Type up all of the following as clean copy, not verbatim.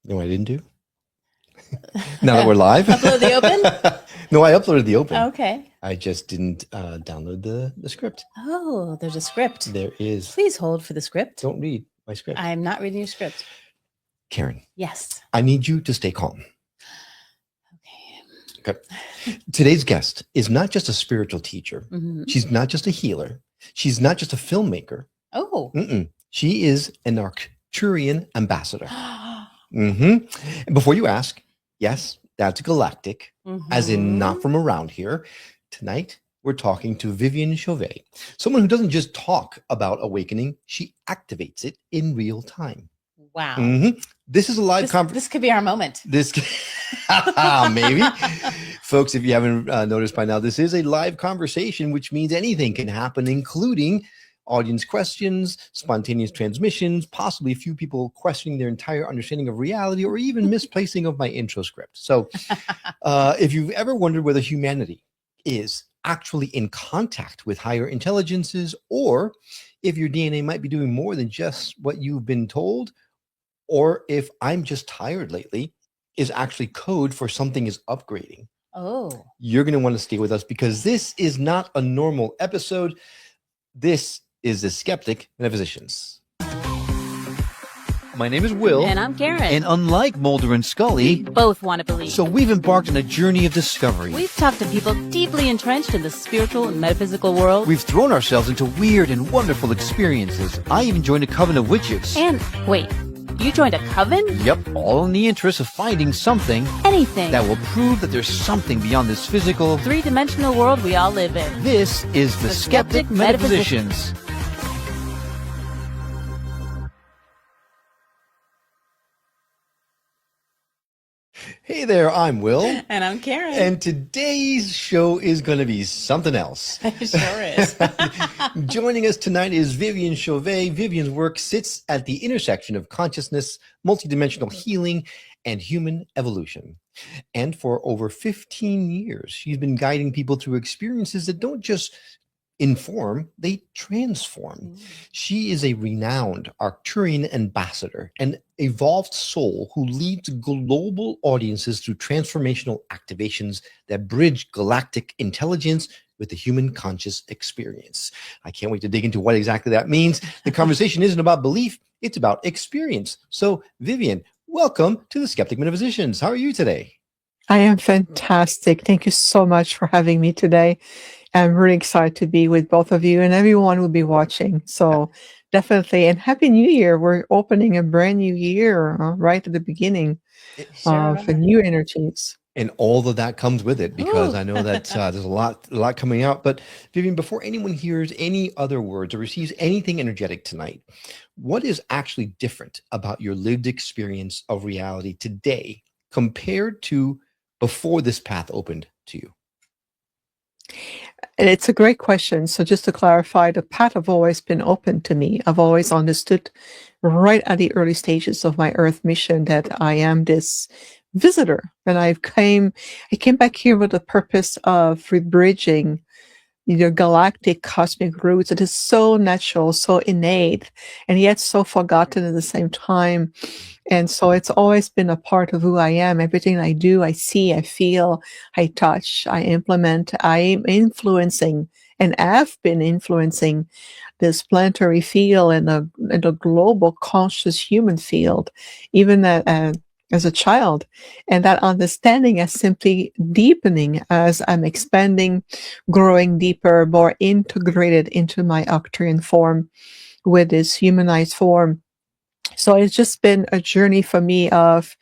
You know what I didn't do? Now that we're live? Upload the open? No, I uploaded the open. Okay. I just didn't download the script. Oh, there's a script. There is. Please hold for the script. Don't read my script. I'm not reading your script. Karen. Yes. I need you to stay calm. Okay. Okay. Today's guest is not just a spiritual teacher. Mm-hmm. She's not just a healer. She's not just a filmmaker. Oh. She is an Arcturian Ambassador. And before you ask, yes, that's galactic, as in not from around here. Tonight, we're talking to Viviane Chauvet, someone who doesn't just talk about awakening, she activates it in real time. Wow. This is a live conversation. This could be our moment. This maybe. Folks, if you haven't noticed by now, this is a live conversation, which means anything can happen, including audience questions, spontaneous transmissions, possibly a few people questioning their entire understanding of reality, or even misplacing of my intro script. So if you've ever wondered whether humanity is actually in contact with higher intelligences, or if your DNA might be doing more than just what you've been told, or if I'm just tired lately is actually code for something is upgrading. Oh. You're going to want to stay with us because this is not a normal episode. This is the Skeptic Metaphysicians. My name is Will. And I'm Karen. And unlike Mulder and Scully, we both want to believe. So we've embarked on a journey of discovery. We've talked to people deeply entrenched in the spiritual and metaphysical world. We've thrown ourselves into weird and wonderful experiences. I even joined a coven of witches. And wait, you joined a coven? Yep, all in the interest of finding something. Anything. That will prove that there's something beyond this physical, three-dimensional world we all live in. This is the Skeptic Metaphysicians. Hey there, I'm Will. And I'm Karen. And today's show is going to be something else. It sure is. Joining us tonight is Viviane Chauvet. Viviane's work sits at the intersection of consciousness, multidimensional healing, and human evolution. And for over 15 years, she's been guiding people through experiences that don't just inform, they transform. She is a renowned Arcturian ambassador, an evolved soul who leads global audiences through transformational activations that bridge galactic intelligence with the human conscious experience. I can't wait to dig into what exactly that means. The conversation isn't about belief, it's about experience. So, Viviane, welcome to the Skeptic Metaphysicians. How are you today? I am fantastic. Thank you so much for having me today. I'm really excited to be with both of you and everyone who will be watching. So definitely, and Happy New Year. We're opening a brand new year right at the beginning of new energies. And all of that comes with it, because I know that there's a lot coming out. But Viviane, before anyone hears any other words or receives anything energetic tonight, what is actually different about your lived experience of reality today compared to before this path opened to you? And it's a great question. So just to clarify, the path have always been open to me. I've always understood right at the early stages of my Earth mission that I am this visitor. And I came back here with the purpose of rebridging your galactic cosmic roots. It is so natural, so innate, and yet so forgotten at the same time. And so it's always been a part of who I am. Everything I do, I see, I feel, I touch, I implement, I am influencing and have been influencing this planetary field and the global conscious human field, even as a child. And that understanding is simply deepening as I'm expanding, growing deeper, more integrated into my Arcturian form with this humanized form. So it's just been a journey for me of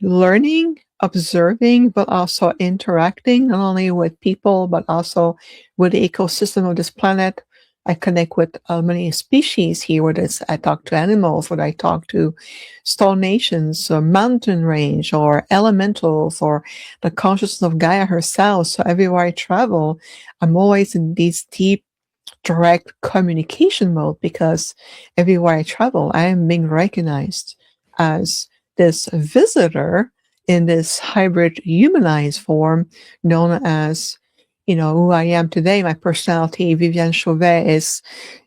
learning, observing, but also interacting, not only with people, but also with the ecosystem of this planet. I connect with many species here, whether it's I talk to animals, whether I talk to stone nations, or mountain range, or elementals, or the consciousness of Gaia herself. So everywhere I travel, I'm always in these deep, direct communication mode, because everywhere I travel, I am being recognized as this visitor in this hybrid humanized form known as who I am today, my personality, Viviane Chauvet, is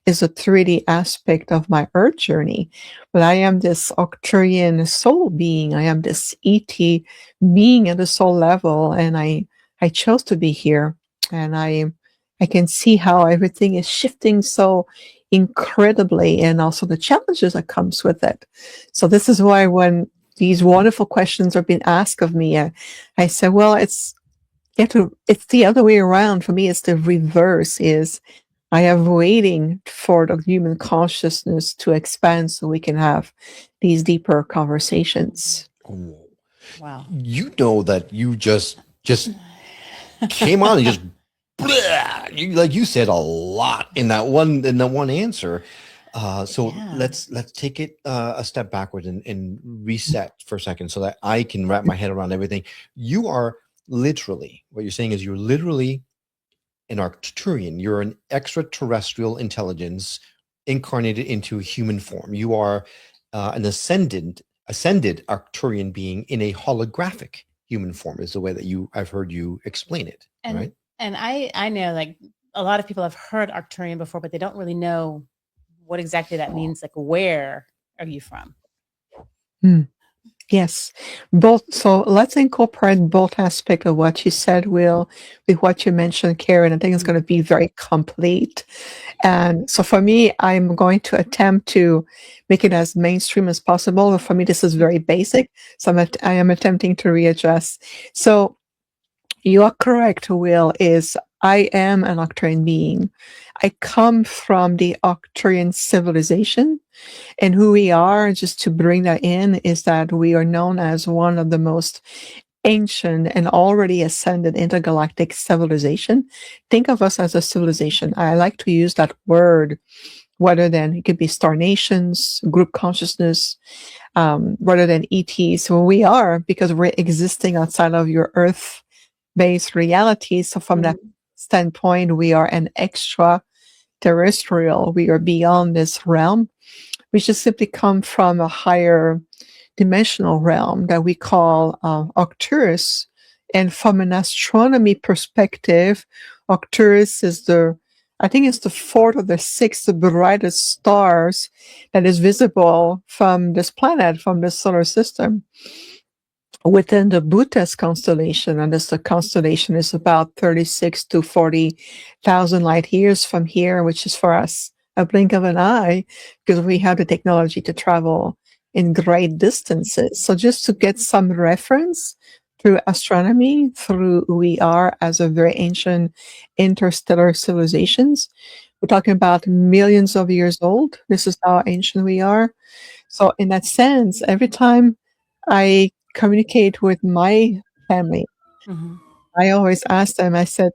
a 3D aspect of my Earth journey. But I am this Arcturian soul being. I am this ET being at the soul level, and I chose to be here. And I can see how everything is shifting so incredibly, and also the challenges that comes with it. So this is why when these wonderful questions are being asked of me, I say, well, it's the other way around. For me, it's the reverse. Is I am waiting for the human consciousness to expand so we can have these deeper conversations. Oh, Wow. you know that you just came on and just like you said a lot in that one answer. So Yeah. let's take it a step backward and reset for a second so that I can wrap my head around everything. You are literally, what you're saying is you're literally an Arcturian. You're an extraterrestrial intelligence incarnated into human form. You are an ascended Arcturian being in a holographic human form, is the way that I've heard you explain it. And right? and I know, like, a lot of people have heard Arcturian before, but they don't really know what exactly that means. Like, where are you from? Yes, both. So let's incorporate both aspects of what you said, Will, with what you mentioned, Karen. I think it's going to be very complete. And so for me, I'm going to attempt to make it as mainstream as possible. For me, this is very basic. So I am attempting to readjust. So you are correct, Will, is I am an Arcturian being. I come from the Arcturian civilization. And who we are, just to bring that in, is that we are known as one of the most ancient and already ascended intergalactic civilization. Think of us as a civilization. I like to use that word, rather than, it could be star nations, group consciousness, rather than ETs. So we are, because we're existing outside of your Earth-based reality. So from that standpoint, we are an extraterrestrial. We are beyond this realm. We just simply come from a higher dimensional realm that we call Arcturus. And from an astronomy perspective, Arcturus is I think it's the fourth or the sixth brightest stars that is visible from this planet, from the solar system. Within the Bootes constellation, and the constellation is about 36 to 40,000 light years from here, which is for us a blink of an eye, because we have the technology to travel in great distances. So just to get some reference through astronomy, through who we are as a very ancient interstellar civilizations, we're talking about millions of years old. This is how ancient we are. So in that sense, every time I communicate with my family, I always ask them, I said,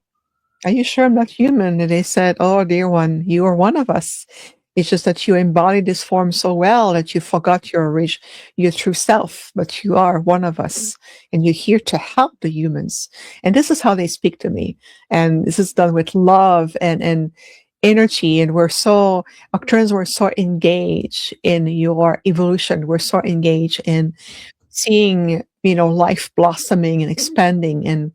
are you sure I'm not human? And they said, oh, dear one, you are one of us. It's just that you embody this form so well that you forgot your true self, but you are one of us, and you're here to help the humans. And this is how they speak to me. And this is done with love and energy. And Arcturians were so engaged in your evolution. We're so engaged in seeing, life blossoming and expanding, and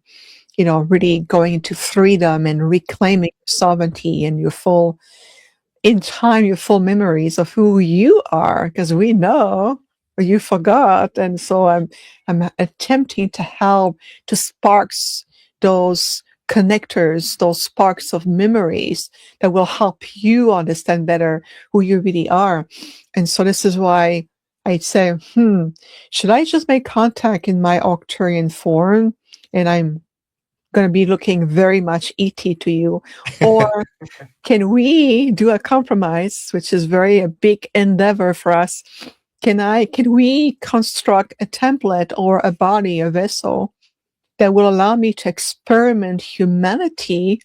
really going into freedom and reclaiming sovereignty and your full memories of who you are, because we know you forgot. And so I'm attempting to help to sparks those connectors, those sparks of memories that will help you understand better who you really are. And so this is why I'd say, should I just make contact in my Arcturian form? And I'm going to be looking very much ET to you, or can we do a compromise, which is a big endeavor for us? Can we construct a template or a body, a vessel that will allow me to experiment humanity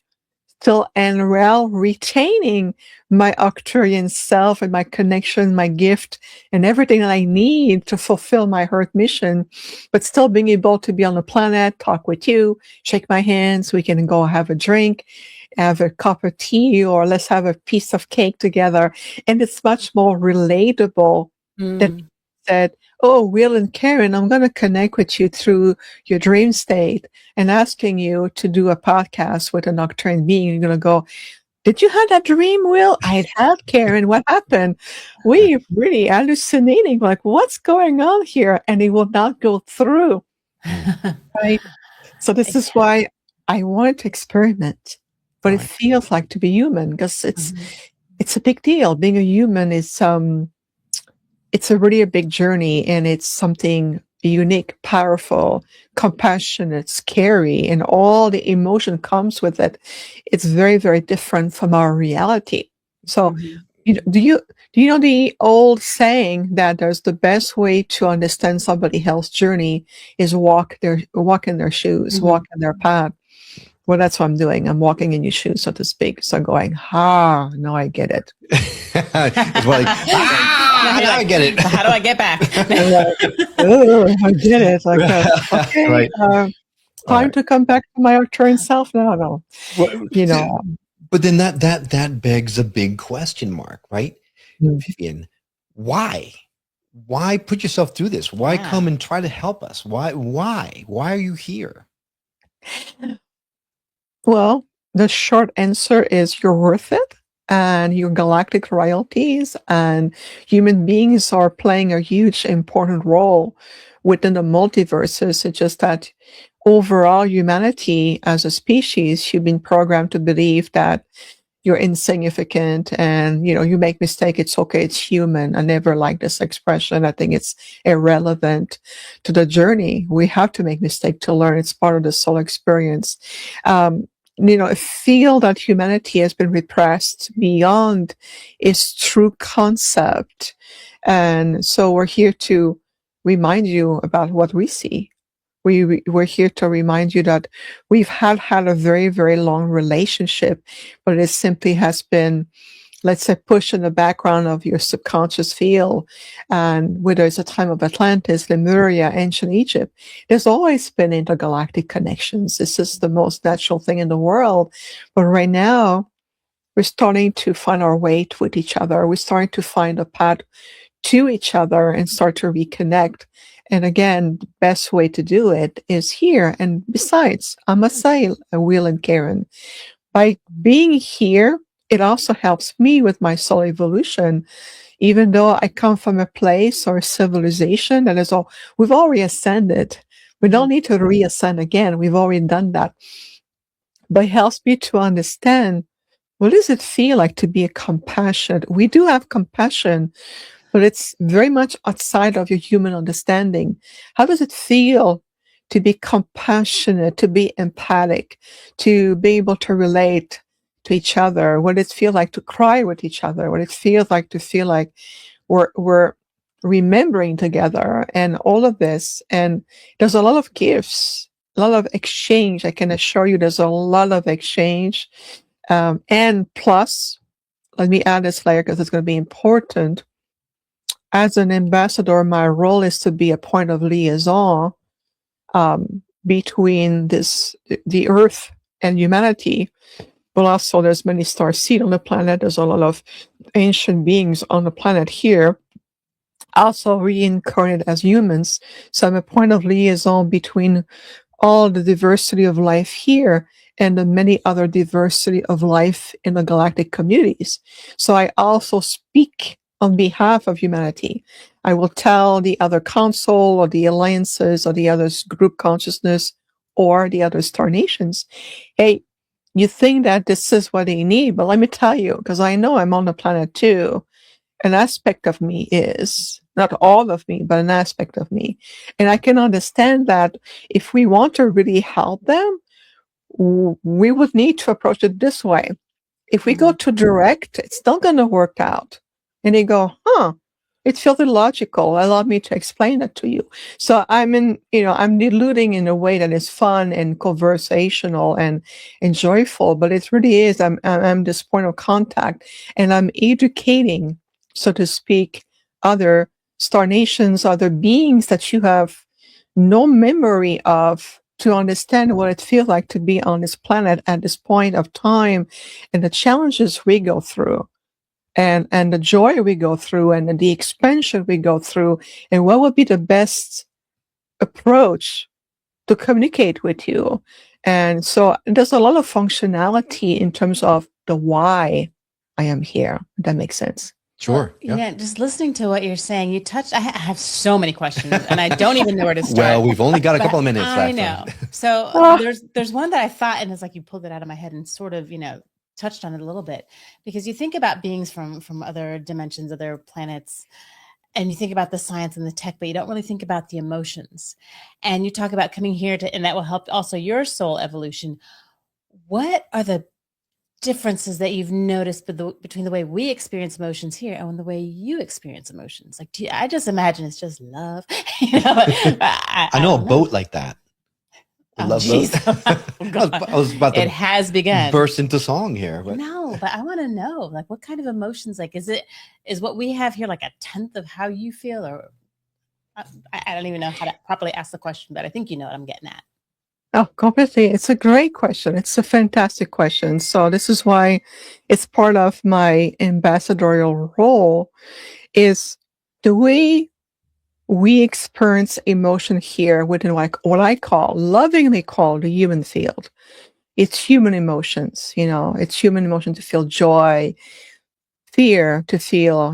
still, and while retaining my Arcturian self and my connection, my gift, and everything that I need to fulfill my Earth mission, but still being able to be on the planet, talk with you, shake my hands, we can go have a drink, have a cup of tea, or let's have a piece of cake together. And it's much more relatable than said, oh, Will and Karen, I'm going to connect with you through your dream state and asking you to do a podcast with an Arcturian being. You're going to go, did you have that dream, Will? I had, Karen. What happened? We really hallucinating. Like, what's going on here? And it will not go through. Right. So this is why I wanted to experiment, but it feels like to be human, because it's a big deal. Being a human is it's a big journey, and it's something unique, powerful, compassionate, scary, and all the emotion comes with it. It's very, very different from our reality. So do you know the old saying that there's the best way to understand somebody else's journey is walk in their shoes, walk in their path? Well, that's what I'm doing. I'm walking in your shoes, so to speak. So I'm going, now I get it. It's like, now I get it. How do I get back? Oh, I get it. Like, okay, Right. time to come back to my Arcturian self now. No, Well, but then that begs a big question mark, right? Viviane, why? Why put yourself through this? Why come and try to help us? Why are you here? Well, the short answer is you're worth it, and your galactic royalties and human beings are playing a huge, important role within the multiverses. It's just that overall humanity as a species, you've been programmed to believe that you're insignificant and, you make mistake. It's okay. It's human. I never like this expression. I think it's irrelevant to the journey. We have to make mistake to learn. It's part of the soul experience. A feel that humanity has been repressed beyond its true concept. And so we're here to remind you about what we see. We're here to remind you that we've had a very, very long relationship, but it simply has been, let's say, pushed in the background of your subconscious field. And whether it's a time of Atlantis, Lemuria, ancient Egypt, there's always been intergalactic connections. This is the most natural thing in the world. But right now, we're starting to find our way with each other. We're starting to find a path to each other and start to reconnect. And again, the best way to do it is here. And besides, I must say, Will and Karen, by being here, it also helps me with my soul evolution. Even though I come from a place or a civilization that is we've already ascended. We don't need to reascend again. We've already done that. But it helps me to understand, what does it feel like to be a compassionate? We do have compassion, but it's very much outside of your human understanding. How does it feel to be compassionate, to be empathic, to be able to relate to each other? What does it feel like to cry with each other? What it feels like to feel like we're remembering together, and all of this. And there's a lot of gifts, a lot of exchange. I can assure you there's a lot of exchange. And plus, let me add this layer because it's going to be important. As an ambassador, my role is to be a point of liaison between the Earth and humanity. But also, there's many star seed on the planet. There's a lot of ancient beings on the planet here, also reincarnated as humans. So I'm a point of liaison between all the diversity of life here and the many other diversity of life in the galactic communities. So I also speak on behalf of humanity. I will tell the other council or the alliances or the other group consciousness or the other star nations, hey, you think that this is what they need, but let me tell you, because I know I'm on the planet too, an aspect of me is, not all of me, but an aspect of me. And I can understand that if we want to really help them, we would need to approach it this way. If we go too direct, it's not going to work out. And they go, it feels illogical. Allow me to explain that to you. So I'm diluting in a way that is fun and conversational and joyful, but it really is. I'm this point of contact, and I'm educating, so to speak, other star nations, other beings that you have no memory of, to understand what it feels like to be on this planet at this point of time and the challenges we go through. and the joy we go through and the expansion we go through, and what would be the best approach to communicate with you. And so there's a lot of functionality in terms of the why I am here. If that makes sense. Sure. Yeah. Just listening to what you're saying, you touched. I have so many questions, and I don't even know where to start. Well, we've only got a couple of minutes left. I know. So there's one that I thought, and it's like you pulled it out of my head and sort of, touched on it a little bit, because you think about beings from other dimensions, other planets, and you think about the science and the tech, but you don't really think about the emotions. And you talk about coming here and that will help also your soul evolution. What are the differences that you've noticed between the way we experience emotions here and the way you experience emotions? Like, I just imagine it's just love. I know a boat like that. Love boat. I was about to. It has begun. Burst into song here. But. No, but I want to know, like, what kind of emotions? Like, is what we have here like a tenth of how you feel, or I don't even know how to properly ask the question, but I think you know what I'm getting at. Oh, completely. It's a great question. It's a fantastic question. So this is why it's part of my ambassadorial role, is the way we experience emotion here within like what I lovingly call the human field. It's human emotions, it's human emotion to feel joy, fear, to feel,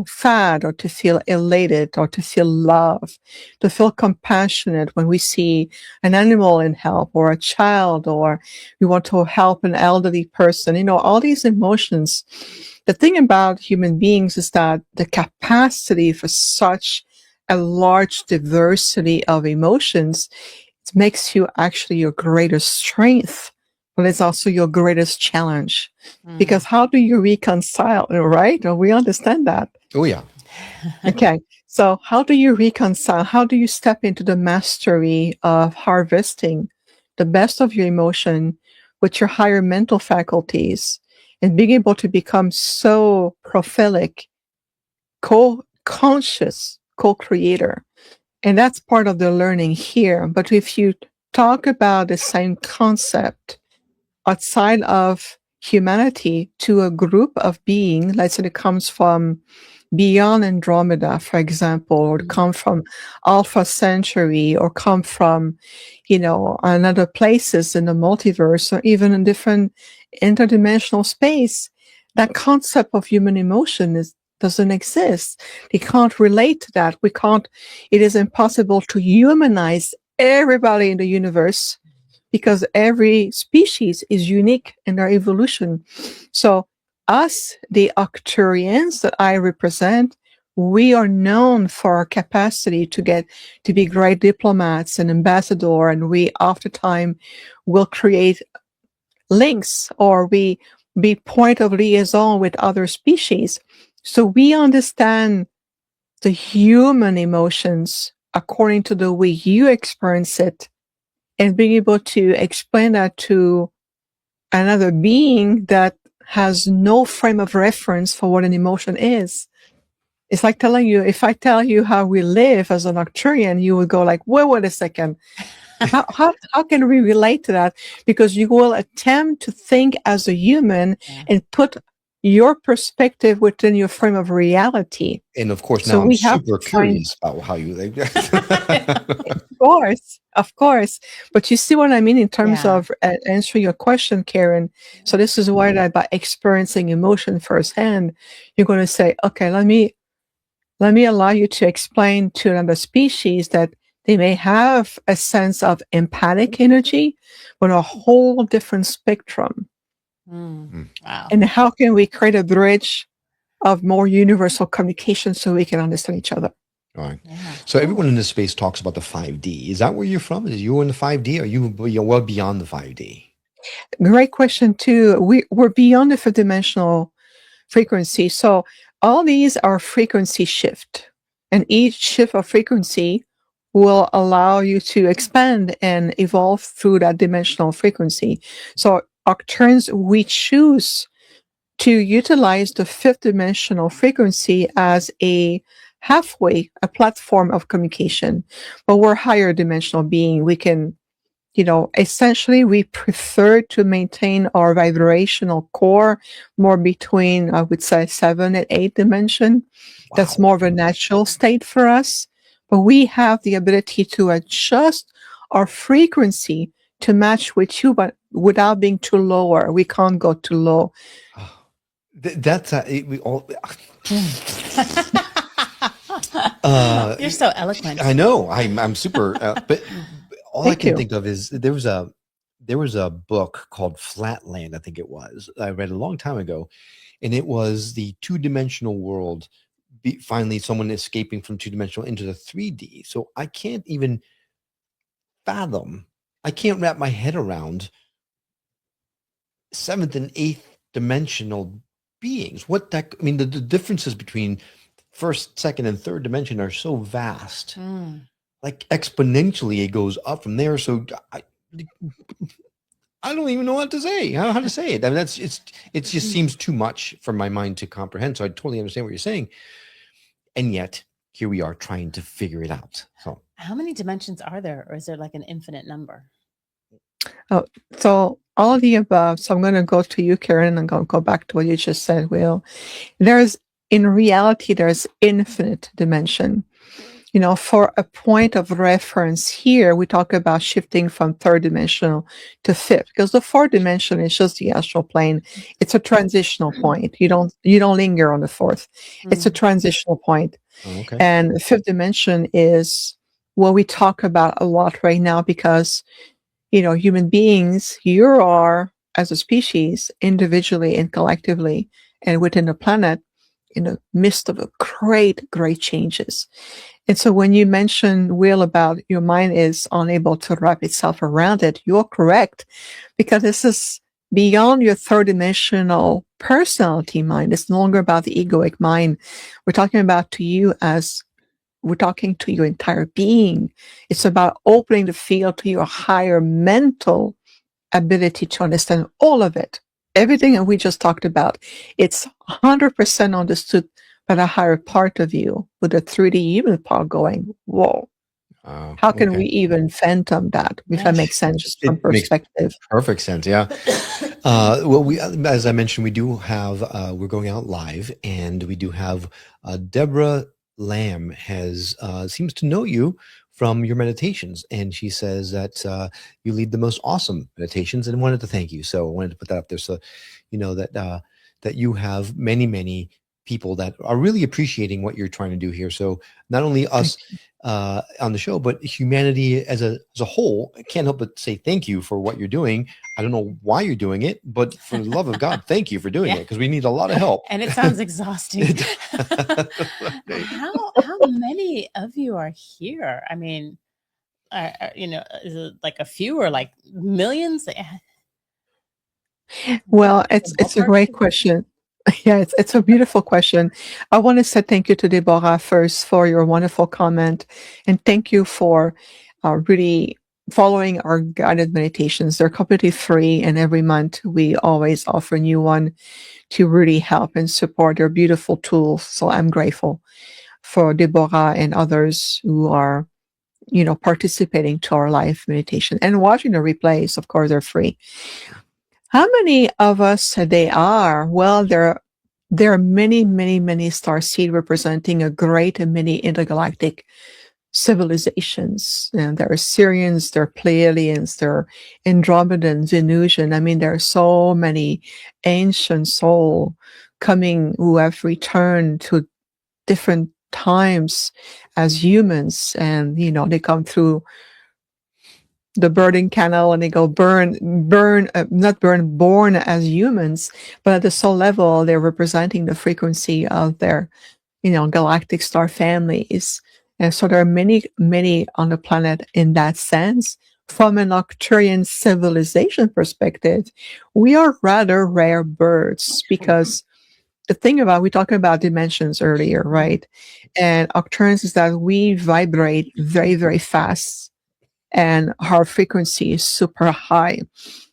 sad, or to feel elated, or to feel love, to feel compassionate when we see an animal in help, or a child, or we want to help an elderly person, all these emotions. The thing about human beings is that the capacity for such a large diversity of emotions, it makes you actually your greatest strength, but it's also your greatest challenge. Because how do you reconcile, right? We understand that. Oh, yeah. Okay. So how do you reconcile? How do you step into the mastery of harvesting the best of your emotion with your higher mental faculties and being able to become so prophetic, conscious co-creator? And that's part of the learning here. But if you talk about the same concept outside of humanity to a group of beings, let's say it comes from beyond Andromeda, for example, or come from Alpha Centauri, or come from, another places in the multiverse, or even in different interdimensional space, that concept of human emotion doesn't exist. We can't relate to that. It is impossible to humanize everybody in the universe, because every species is unique in their evolution. So us, the Arcturians that I represent, we are known for our capacity to be great diplomats and ambassador, and we oftentimes will create links, or we be point of liaison with other species. So we understand the human emotions according to the way you experience it, and being able to explain that to another being that has no frame of reference for what an emotion is. It's like telling you, if I tell you how we live as an Arcturian, you will go like, wait a second. How can we relate to that? Because you will attempt to think as a human and put your perspective within your frame of reality. And of course, now I'm super curious about how you live. Of course. But you see what I mean in terms of answering your question, Karen. So this is why that by experiencing emotion firsthand, you're going to say, okay, let me allow you to explain to another species that they may have a sense of empathic energy, but a whole different spectrum. Wow. And how can we create a bridge of more universal communication so we can understand each other? All right. Yeah. So everyone in this space talks about the 5D. Is that where you're from? Is you in the 5D, or you're well beyond the 5D? Great question too. We're beyond the fifth dimensional frequency. So all these are frequency shift, and each shift of frequency will allow you to expand and evolve through that dimensional frequency. So Arcturians, we choose to utilize the fifth dimensional frequency as a platform of communication. But we're higher dimensional being. We can essentially we prefer to maintain our vibrational core more between, I would say, 7 and 8 dimension. Wow. That's more of a natural state for us. But we have the ability to adjust our frequency to match with you, but without being too lower. We can't go too low. That's we all. You're so eloquent. I know. I'm super. But all I can you. think of is there was a book called Flatland, I think it was. I read a long time ago, and it was the two-dimensional world. Finally, someone escaping from two-dimensional into the 3D. So I can't even fathom. I can't wrap my head around 7th and 8th dimensional beings. The differences between first, second, and third dimension are so vast. Like exponentially, it goes up from there. So I don't even know what to say. How to say it. I mean, it just seems too much for my mind to comprehend. So I totally understand what you're saying, and yet here we are trying to figure it out. So how many dimensions are there, or is there like an infinite number? Oh, so all of the above. So I'm going to go to you, Karen, and I'm going to go back to what you just said, Will. In reality, there's infinite dimension. For a point of reference here, we talk about shifting from third dimensional to fifth, because the fourth dimension is just the astral plane. It's a transitional point. You don't linger on the fourth. It's a transitional point. Oh, okay. And the fifth dimension is what we talk about a lot right now, because human beings, you are, as a species, individually and collectively, and within the planet, in the midst of a great changes. And so when you mention, Will, about your mind is unable to wrap itself around it, you're correct, because this is beyond your third dimensional personality mind. It's no longer about the egoic mind. We're talking to your entire being. It's about opening the field to your higher mental ability to understand all of it. Everything that we just talked about, it's 100% understood by the higher part of you, with the 3D human part going, whoa. How can we even phantom that? If that makes sense, just from perspective. Makes perfect sense, yeah. Well, as I mentioned, we do have, we're going out live, and we do have Deborah Lamb seems to know you from your meditations, and she says that you lead the most awesome meditations, and wanted to thank you. So I wanted to put that up there, so that you have many people that are really appreciating what you're trying to do here. So not only us on the show, but humanity as a whole, I can't help but say thank you for what you're doing. I don't know why you're doing it, but for the love of God, thank you for doing it, because we need a lot of help. And it sounds exhausting. How many of you are here? I mean, is it like a few or like millions? Well, it's a great question. Yeah, it's a beautiful question. I want to say thank you to Deborah first for your wonderful comment, and thank you for really following our guided meditations. They're completely free, and every month we always offer a new one to really help and support. They're beautiful tools. So I'm grateful for Deborah and others who are, participating to our live meditation and watching the replays. Of course, they're free. How many of us they are? Well, there are many starseed representing a great and many intergalactic civilizations. And there are Syrians, there are Pleiadians, there are Andromedans, Venusian. I mean, there are so many ancient souls coming who have returned to different times as humans, and they come through the burning canal and they go born as humans, but at the soul level, they're representing the frequency of their, galactic star families. And so there are many on the planet in that sense. From an Arcturian civilization perspective, we are rather rare birds, because the thing about, we talked about dimensions earlier, right? And Arcturians is that we vibrate very, very fast, and our frequency is super high.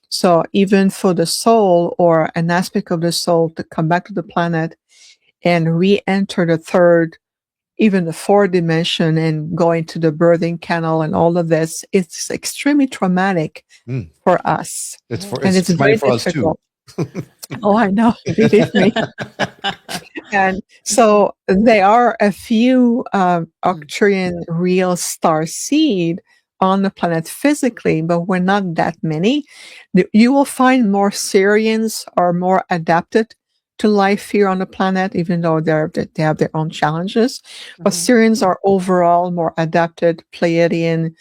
So even for the soul, or an aspect of the soul, to come back to the planet and re-enter the third, even the fourth dimension and going to the birthing canal and all of this, it's extremely traumatic for us. And it's very for us too. Oh, I know. Believe me. And so there are a few Arcturian real star seed on the planet physically, but we're not that many. You will find more Syrians are more adapted to life here on the planet, even though they have their own challenges. But Syrians are overall more adapted. Pleiadian,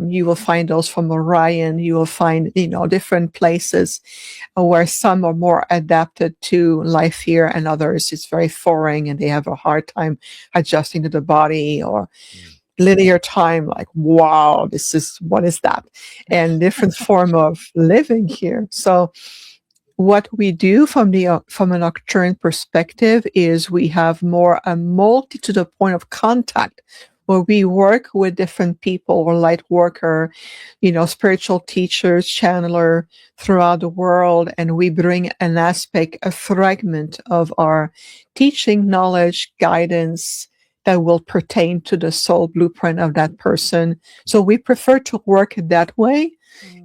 you will find those from Orion. You will find, different places where some are more adapted to life here, and others it's very foreign, and they have a hard time adjusting to the body or linear time. Like, wow, what is that? And different form of living here. So what we do from an Arcturian perspective is we have more a multi to the point of contact, where we work with different people or light worker, spiritual teachers, channeler throughout the world, and we bring an aspect, a fragment of our teaching, knowledge, guidance that will pertain to the soul blueprint of that person. So we prefer to work that way.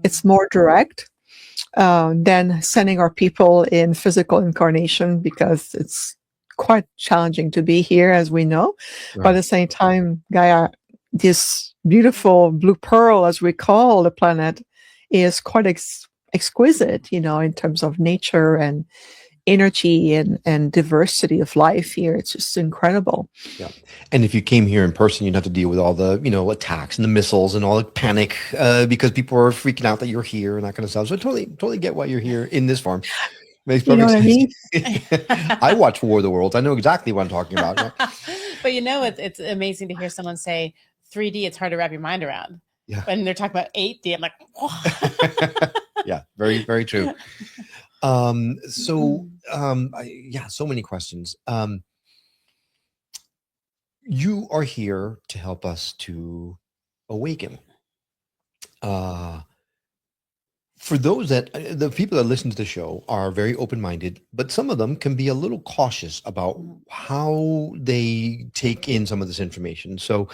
It's more direct than sending our people in physical incarnation, because it's quite challenging to be here, as we know. Right. But at the same time, Gaia, this beautiful blue pearl, as we call the planet, is quite exquisite, in terms of nature and energy and diversity of life here. It's just incredible. Yeah. And if you came here in person, you'd have to deal with all the, attacks and the missiles and all the panic because people are freaking out that you're here and that kind of stuff. So I totally get why you're here in this form. Makes perfect sense. I mean? I watch War of the Worlds. I know exactly what I'm talking about. But it's amazing to hear someone say 3D, it's hard to wrap your mind around. Yeah. When they're talking about 8D, I'm like, whoa. Yeah, very, very true. So many questions. You are here to help us to awaken. For those the people that listen to the show are very open-minded, but some of them can be a little cautious about how they take in some of this information. So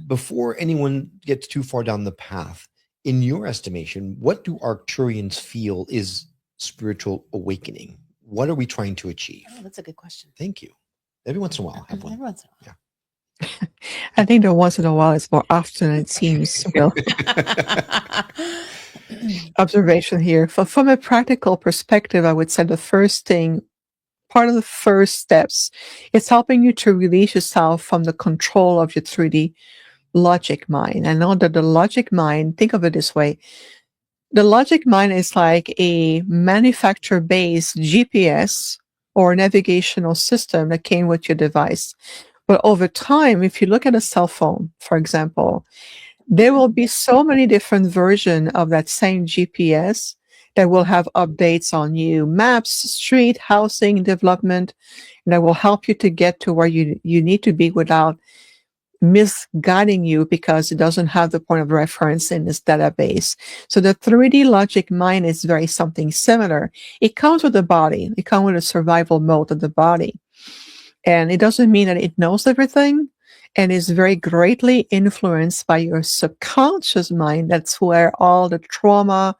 before anyone gets too far down the path, in your estimation, what do Arcturians feel is spiritual awakening? What are we trying to achieve? Oh, that's a good question. Thank you. Every once in a while, I have one. Every once in a while. Yeah. I think that once in a while it's more often than it seems. Observation here. From a practical perspective, I would say the first thing, part of the first steps, it's helping you to release yourself from the control of your 3D logic mind. I know that the logic mind, think of it this way, the logic mind is like a manufacturer-based GPS or navigational system that came with your device. But over time, if you look at a cell phone, for example, there will be so many different versions of that same GPS that will have updates on you, maps, street, housing, development, and that will help you to get to where you need to be without misguiding you, because it doesn't have the point of reference in this database. So the 3D logic mind is very something similar. It comes with the body. It comes with a survival mode of the body. And it doesn't mean that it knows everything, and is very greatly influenced by your subconscious mind. That's where all the trauma,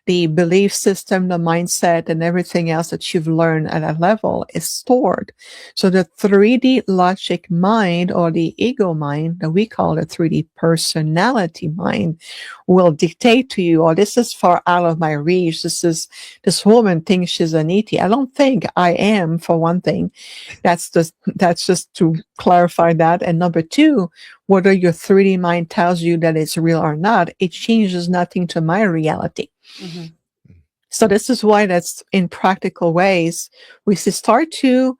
the belief system, the mindset, and everything else that you've learned at that level is stored. So the 3D logic mind, or the ego mind that we call the 3D personality mind, will dictate to you, oh, this is far out of my reach. This woman thinks she's an ET. I don't think I am, for one thing. That's just to clarify that. And number two, whether your 3D mind tells you that it's real or not, it changes nothing to my reality. Mm-hmm. So this is why that's in practical ways we start to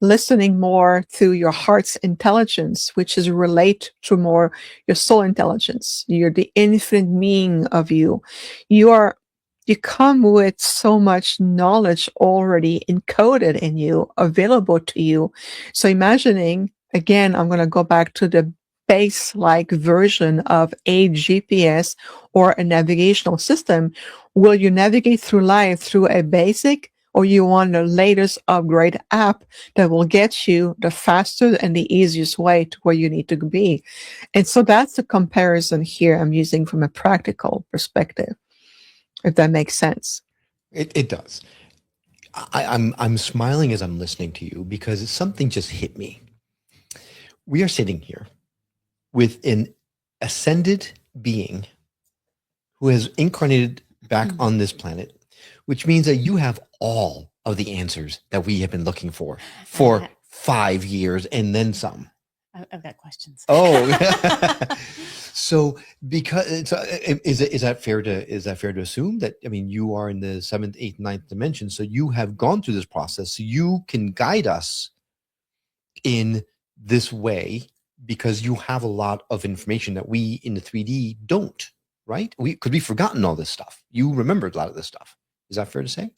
listening more through your heart's intelligence, which is relate to more your soul intelligence. You're the infinite being of you. You come with so much knowledge already encoded in you, available to you. So imagining, again, I'm going to go back to the base-like version of a GPS or a navigational system. Will you navigate through life through a basic or you want the latest upgrade app that will get you the faster and the easiest way to where you need to be. And so that's the comparison here I'm using from a practical perspective, if that makes sense. It does. I'm smiling as I'm listening to you because something just hit me. We are sitting here with an ascended being who has incarnated back on this planet, which means that you have all of the answers that we have been looking for 5 years and then some. I've got questions. Oh, so because is that fair to assume that, I mean, you are in the 7th, 8th, 9th dimension, so you have gone through this process, so you can guide us in this way because you have a lot of information that we in the 3D don't, right? Because we've forgotten all this stuff. You remembered a lot of this stuff. Is that fair to say?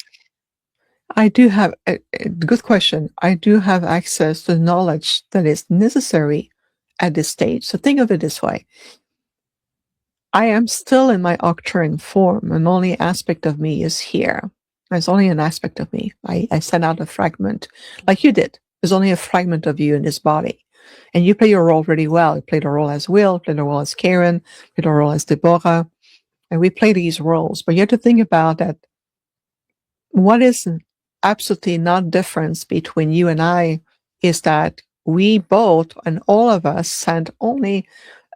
I do have a good question. I do have access to knowledge that is necessary at this stage. So think of it this way. I am still in my Arcturian form, and only aspect of me is here. There's only an aspect of me. I sent out a fragment like you did. There's only a fragment of you in this body. And you play your role really well. You play the role as Will, play the role as Karen, play the role as Deborah. And we play these roles. But you have to think about that. What is absolutely not difference between you and I is that we both and all of us sent only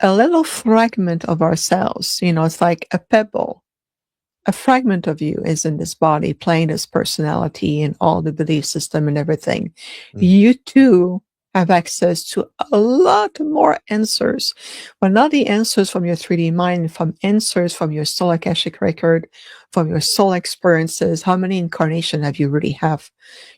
a little fragment of ourselves. You know, it's like a pebble. A fragment of you is in this body, playing this personality and all the belief system and everything. You too have access to a lot more answers, but not the answers from your 3D mind, from answers from your soul Akashic record, from your soul experiences. How many incarnations have you really have?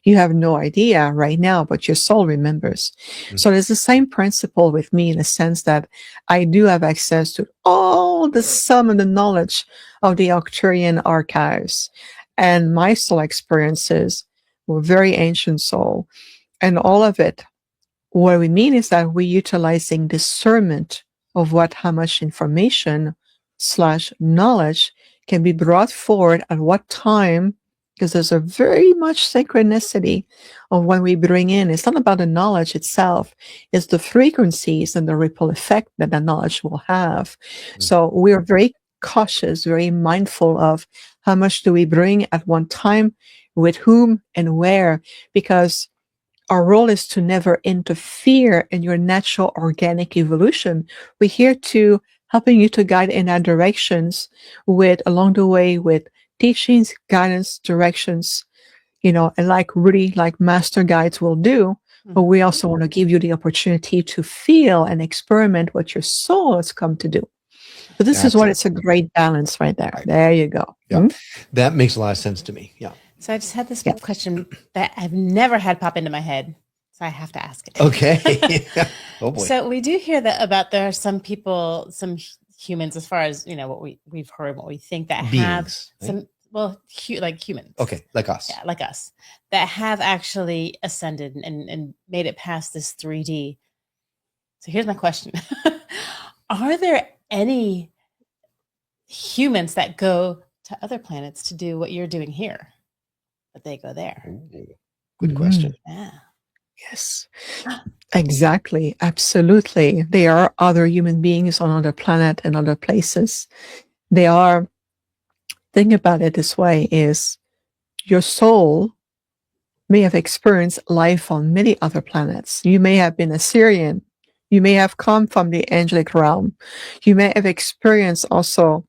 You have no idea right now, but your soul remembers. So there's the same principle with me in the sense that I do have access to all the sum of the knowledge of the Arcturian archives, and my soul experiences were very ancient soul, and all of it. What we mean is that we're utilizing discernment of how much information / knowledge can be brought forward at what time, because there's a very much synchronicity of when we bring in. It's not about the knowledge itself, it's the frequencies and the ripple effect that the knowledge will have. So we are very cautious, very mindful of how much do we bring at one time, with whom and where, because our role is to never interfere in your natural organic evolution. We're here to helping you to guide in our directions along the way with teachings, guidance, directions, and like master guides will do. But we also want to give you the opportunity to feel and experiment what your soul has come to do. So this is what it's a great balance right there. Right. There you go. Yeah. That makes a lot of sense to me. Yeah. So I just had this question that I've never had pop into my head, so I have to ask it. Okay. Oh boy. So we do hear that about there are some people, some humans, as far as what we've heard, what we think that Beings, have right? some like humans. Okay, like us. Yeah, like us, that have actually ascended and made it past this 3D. So here's my question: are there any humans that go to other planets to do what you're doing here? But they go there. Ooh, good question. Yeah. Yes, exactly. Absolutely. There are other human beings on other planets and other places. Think about it this way, is your soul may have experienced life on many other planets. You may have been a Syrian. You may have come from the angelic realm. You may have experienced also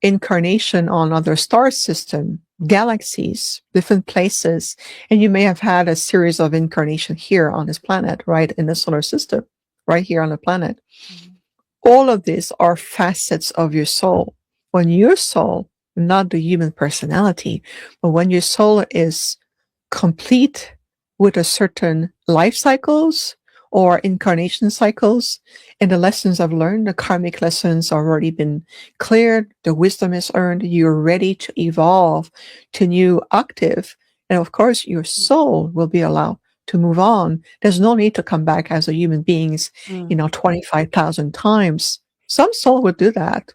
incarnation on other star system, galaxies, different places, and you may have had a series of incarnation here on this planet, right in the solar system, right here on the planet. All of these are facets of your soul. When your soul, not the human personality, but when your soul is complete with a certain life cycles or incarnation cycles, and the lessons I've learned, the karmic lessons have already been cleared, the wisdom is earned, you're ready to evolve to new octave, and of course your soul will be allowed to move on. There's no need to come back as a human beings, 25,000 times. Some soul would do that.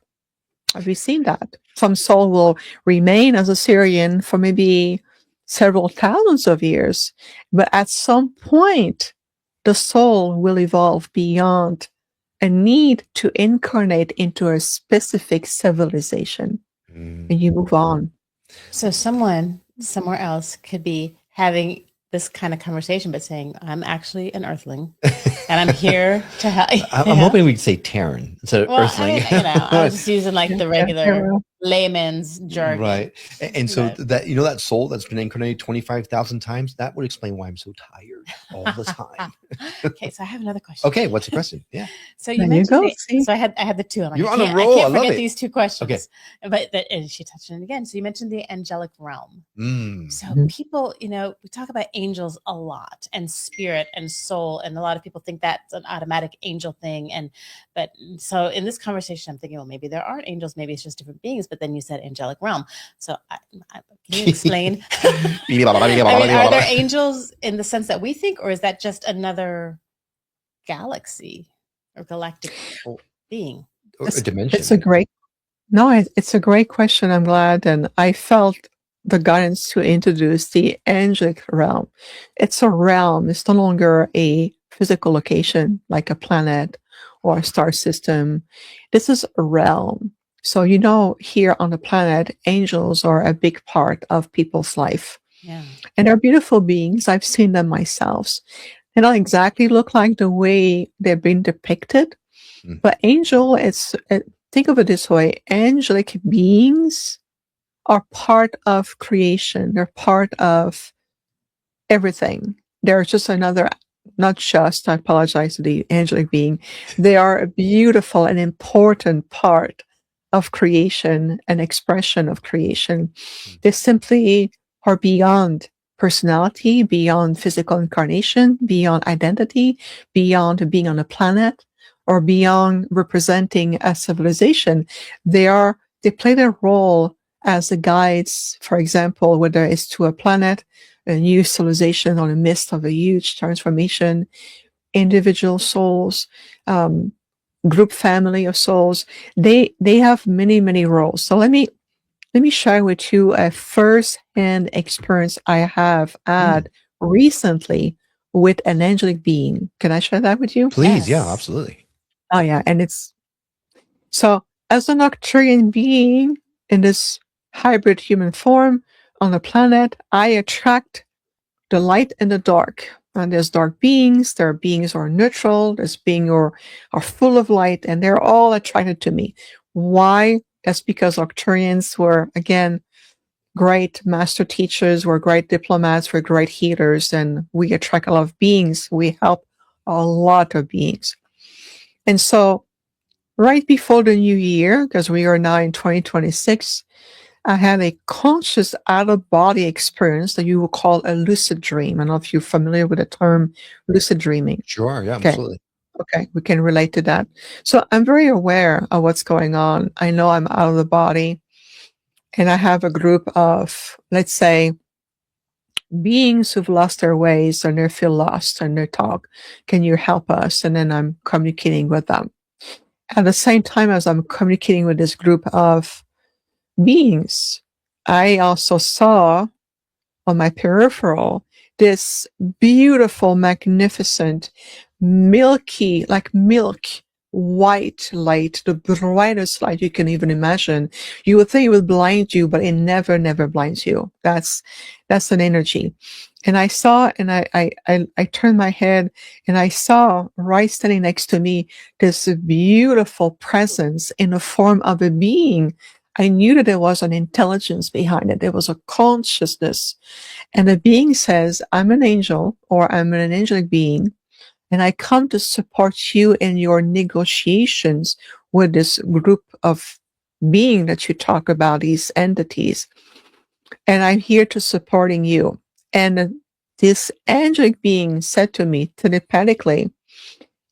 Have you seen that? Some soul will remain as a Syrian for maybe several thousands of years. But at some point, the soul will evolve beyond a need to incarnate into a specific civilization. And you move on. So someone somewhere else could be having this kind of conversation, but saying, I'm actually an earthling and I'm here to help. I'm hoping we'd say Terran instead of Earthling. I was just using like the regular layman's jargon. Right. And so that soul that's been incarnated 25,000 times, that would explain why I'm so tired all the time. Okay, so I have another question. Okay, what's the question? Yeah. So you mentioned so I had the two. I'm like, you're on a roll. I can't forget these two questions. Okay. But and she touched on it again. So you mentioned the angelic realm. So people, we talk about angels a lot and spirit and soul, and a lot of people think that's an automatic angel thing. But so in this conversation, I'm thinking, well, maybe there aren't angels, maybe it's just different beings. But then you said angelic realm. So can you explain? Are there angels in the sense that we think, or is that just another galaxy or galactic being? Or a dimension? It's a great question. I'm glad. And I felt the guidance to introduce the angelic realm. It's a realm. It's no longer a physical location like a planet or a star system. This is a realm. So, here on the planet, angels are a big part of people's life. Yeah. And they're beautiful beings. I've seen them myself. They don't exactly look like the way they've been depicted. But think of it this way. Angelic beings are part of creation. They're part of everything. They're just I apologize to the angelic being. They are a beautiful and important part of creation and expression of creation. They simply are beyond personality, beyond physical incarnation, beyond identity, beyond being on a planet, or beyond representing a civilization. They play their role as the guides, for example, whether it's to a planet, a new civilization, or in the midst of a huge transformation, individual souls, group family of souls. They have many, many roles. So let me share with you a first-hand experience I have had recently with an angelic being. Can I share that with you? Please, yeah, absolutely. Oh yeah, and so as an Arcturian being in this hybrid human form on the planet, I attract the light and the dark. And there's dark beings, there are beings who are neutral, there's beings who are full of light, and they're all attracted to me. Why? That's because Arcturians were, again, great master teachers, were great diplomats, were great healers, and we attract a lot of beings. We help a lot of beings. And so right before the new year, because we are now in 2026, I had a conscious out-of-body experience that you would call a lucid dream. I don't know if you're familiar with the term lucid dreaming. Sure, yeah, Okay. absolutely. Okay, we can relate to that. So I'm very aware of what's going on. I know I'm out of the body, and I have a group of, let's say, beings who've lost their ways and they feel lost and they talk, can you help us? And then I'm communicating with them. At the same time as I'm communicating with this group of beings, I also saw on my peripheral this beautiful, magnificent, milky, like milk, white light, the brightest light you can even imagine. You would think it would blind you, but it never blinds you. That's an energy. And I saw, and I turned my head, and I saw right standing next to me this beautiful presence in the form of a being. I knew that there was an intelligence behind it. There was a consciousness. And the being says, I'm an angel, or I'm an angelic being, and I come to support you in your negotiations with this group of being that you talk about, these entities. And I'm here to supporting you. And this angelic being said to me telepathically,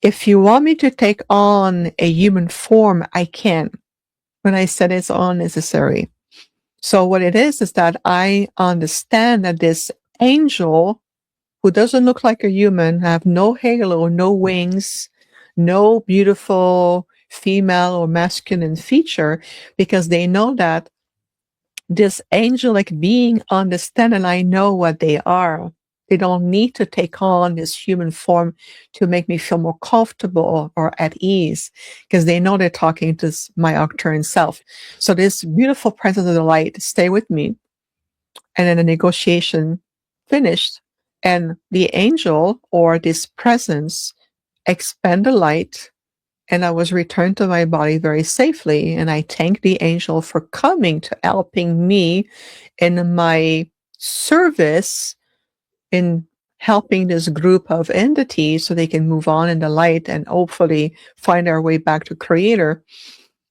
if you want me to take on a human form, I can. When I said it's unnecessary. So what it is that I understand that this angel, who doesn't look like a human, have no halo, no wings, no beautiful female or masculine feature, because they know that this angelic being understand, and I know what they are. They don't need to take on this human form to make me feel more comfortable or at ease, because they know they're talking to my Arcturian self. So this beautiful presence of the light stay with me. And then the negotiation finished, and the angel or this presence expand the light, and I was returned to my body very safely. And I thank the angel for coming to helping me in my service in helping this group of entities so they can move on in the light and hopefully find our way back to Creator.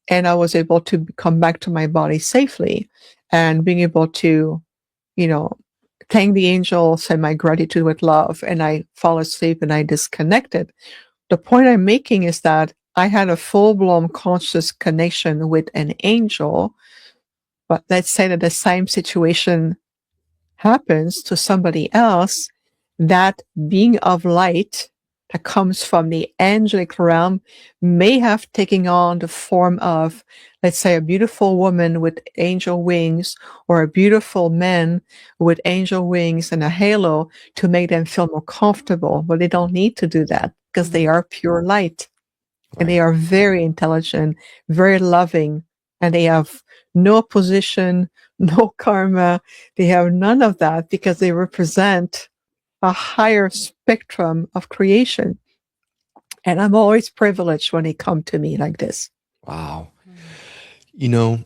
And I was able to come back to my body safely and being able to, thank the angel, send my gratitude with love, and I fall asleep and I disconnected. The point I'm making is that I had a full-blown conscious connection with an angel, but let's say that the same situation happens to somebody else, that being of light that comes from the angelic realm may have taken on the form of, let's say, a beautiful woman with angel wings, or a beautiful man with angel wings and a halo to make them feel more comfortable. But they don't need to do that because they are pure light. Right. And they are very intelligent, very loving, and they have no opposition, no karma. They have none of that because they represent a higher spectrum of creation. And I'm always privileged when they come to me like this. Wow. I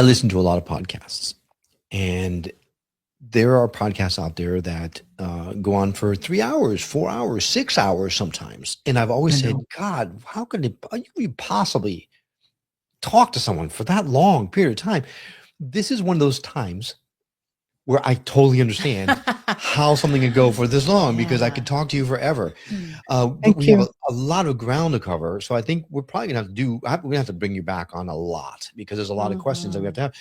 listen to a lot of podcasts, and there are podcasts out there that go on for 3 hours, 4 hours, 6 hours sometimes. And I've always said, God, how could you possibly talk to someone for that long period of time? This is one of those times where I totally understand how something can go for this long, because I could talk to you forever. But we have a lot of ground to cover. So I think we're probably going to we're going to have to bring you back on a lot, because there's a lot of questions that we have to have.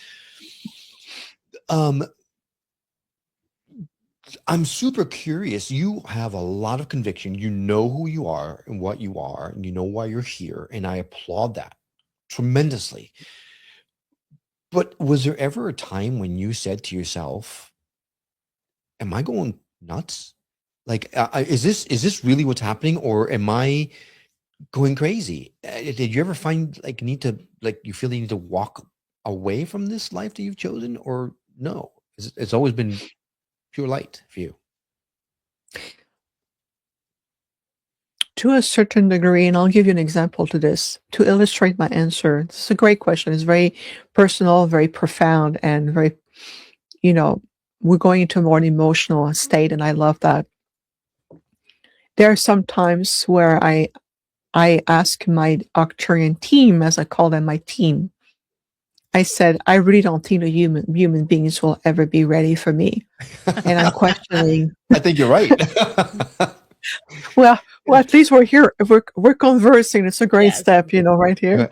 I'm super curious. You have a lot of conviction. You know who you are and what you are, and you know why you're here. And I applaud that tremendously. But was there ever a time when you said to yourself, am I going nuts? Like, is this really what's happening, or am I going crazy? Did you ever find you feel you need to walk away from this life that you've chosen, or no? It's always been pure light for you? To a certain degree, and I'll give you an example to this to illustrate my answer. This is a great question. It's very personal, very profound, and very, we're going into a more emotional state, and I love that. There are some times where I ask my Arcturian team, as I call them, my team. I said, I really don't think the human beings will ever be ready for me, and I'm questioning. I think you're right. Well, at least we're here. We're conversing. It's a great step, right here.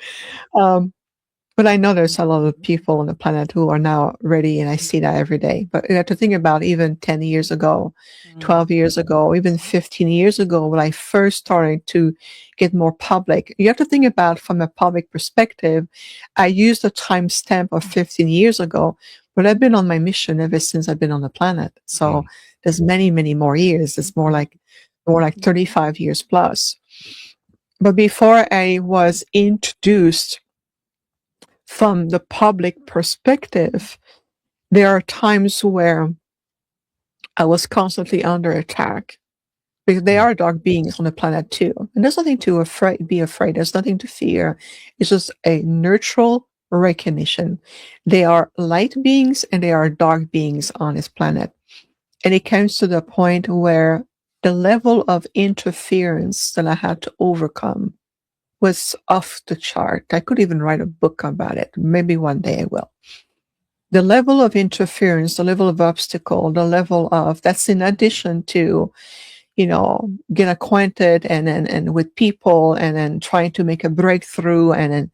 But I know there's a lot of people on the planet who are now ready, and I see that every day. But you have to think about even 10 years ago, 12 years ago, even 15 years ago, when I first started to get more public. You have to think about from a public perspective. I used a timestamp of 15 years ago, but I've been on my mission ever since I've been on the planet. So there's many, many more years. It's more like 35 years plus. But before I was introduced from the public perspective, there are times where I was constantly under attack, because they are dark beings on the planet too. And there's nothing to be afraid. There's nothing to fear. It's just a neutral recognition. They are light beings and they are dark beings on this planet. And it comes to the point where the level of interference that I had to overcome was off the chart. I could even write a book about it. Maybe one day I will. The level of interference, the level of obstacle, the level of, that's in addition to, get acquainted and with people, and then trying to make a breakthrough, and then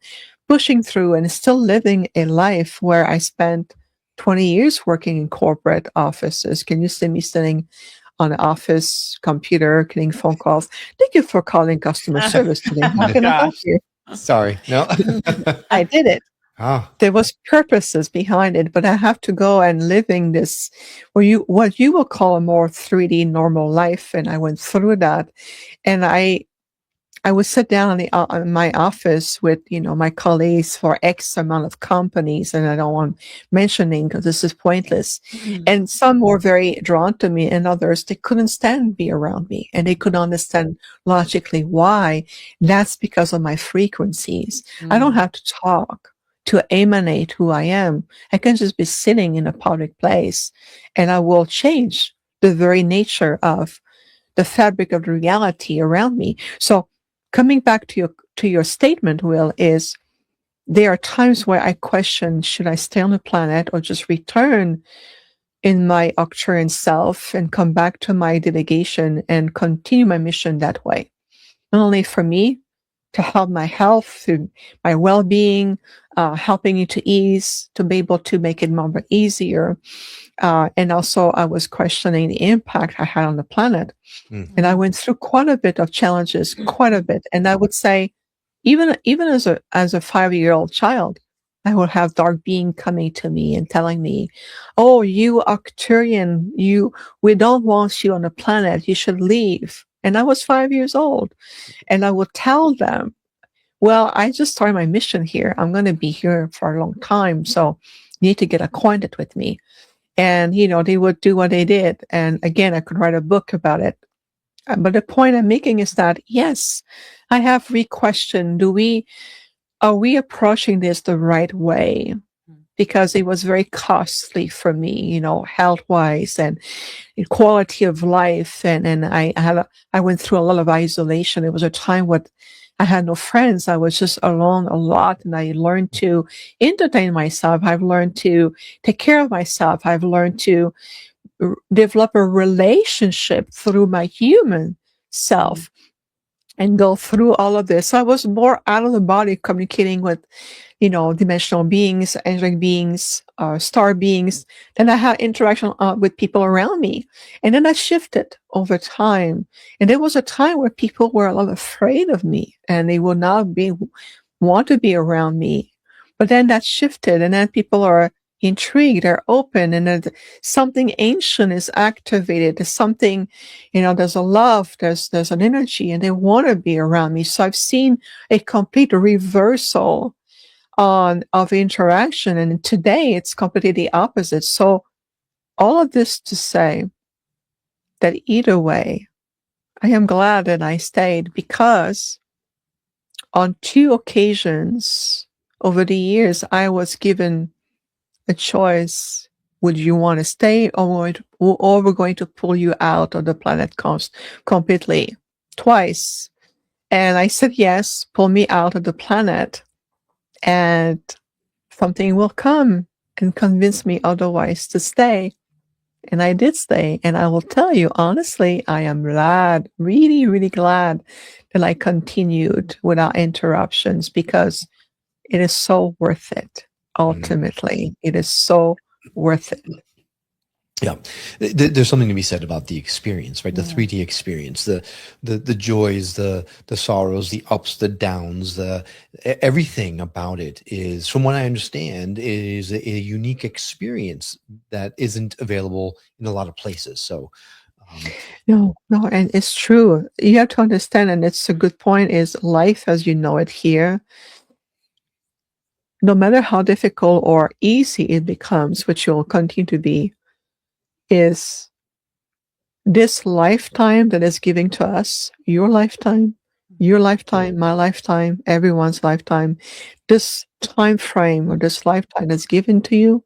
pushing through, and still living a life where I spent 20 years working in corporate offices. Can you see me sitting on an office computer, getting phone calls? Thank you for calling customer service today. How can I help you? Sorry, no. I did it. There was purposes behind it, but I have to go and living this, what you will call a more 3D normal life. And I went through that, and I would sit down in my office with, my colleagues for X amount of companies, and I don't want mentioning because this is pointless. Mhm. And some were very drawn to me, and others, they couldn't stand be around me, and they couldn't understand logically why. That's because of my frequencies. I don't have to talk to emanate who I am. I can just be sitting in a public place, and I will change the very nature of the fabric of the reality around me. So coming back to your statement, Will, is there are times where I question, should I stay on the planet or just return in my Arcturian self and come back to my delegation and continue my mission that way? Not only for me, to help my health, to my well-being, helping you to ease, to be able to make it more easier. And also I was questioning the impact I had on the planet. And I went through quite a bit of challenges, quite a bit. And I would say, even as a 5-year-old child, I would have dark being coming to me and telling me, "Oh, you Arcturian, we don't want you on the planet. You should leave." And I was 5 years old. And I would tell them, "Well, I just started my mission here. I'm going to be here for a long time. So you need to get acquainted with me." And, they would do what they did. And again, I could write a book about it. But the point I'm making is that, yes, I have re-questioned, are we approaching this the right way? Because it was very costly for me, health-wise and quality of life. And I went through a lot of isolation. It was a time when I had no friends. I was just alone a lot. And I learned to entertain myself. I've learned to take care of myself. I've learned to develop a relationship through my human self and go through all of this. So I was more out of the body communicating with, dimensional beings, angelic beings, star beings. Then I had interaction with people around me. And then I shifted over time. And there was a time where people were a lot afraid of me and they would not want to be around me. But then that shifted, and then people are intrigued, they're open, and something ancient is activated. There's something, there's a love, there's an energy, and they want to be around me. So I've seen a complete reversal of interaction, and today it's completely the opposite. So all of this to say that either way, I am glad that I stayed, because on 2 occasions over the years, I was given a choice. Would you want to stay, or we're going to pull you out of the planet completely? Twice. And I said yes, pull me out of the planet, and something will come and convince me otherwise to stay. And I did stay. And I will tell you, honestly, I am glad, really, really glad that I continued without interruptions, because it is so worth it. Ultimately, it is so worth it. Yeah, there's something to be said about the experience, right? The 3D experience, the joys, the sorrows, the ups, the downs, everything about it is, from what I understand, is a unique experience that isn't available in a lot of places. So, No, and it's true. You have to understand, and it's a good point, is life as you know it here, no matter how difficult or easy it becomes, which will continue to be, is this lifetime that is giving to us, your lifetime, my lifetime, everyone's lifetime, this time frame or this lifetime that's given to you